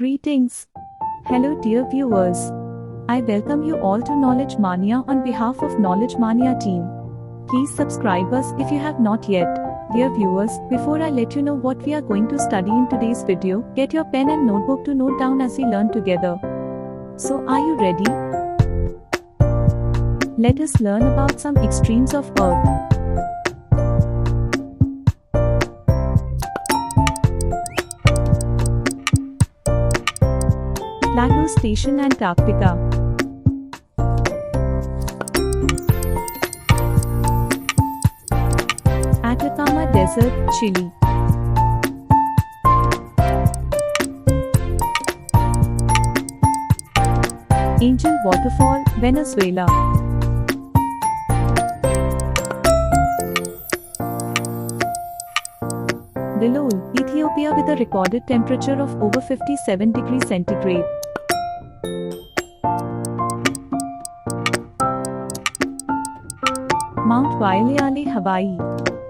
Greetings. Hello dear viewers. I welcome you all to Knowledge Mania on behalf of Knowledge Mania team. Please subscribe us if you have not yet. Dear viewers, before I let you know what we are going to study in today's video, get your pen and notebook to note down as we learn together. So are you ready? Let us learn about some extremes of Earth. Plateau Station, Antarctica. Atacama Desert, Chile. Angel Waterfall, Venezuela. Below, Ethiopia with a recorded temperature of over 57 degrees centigrade. Mount Wailea, Hawaii.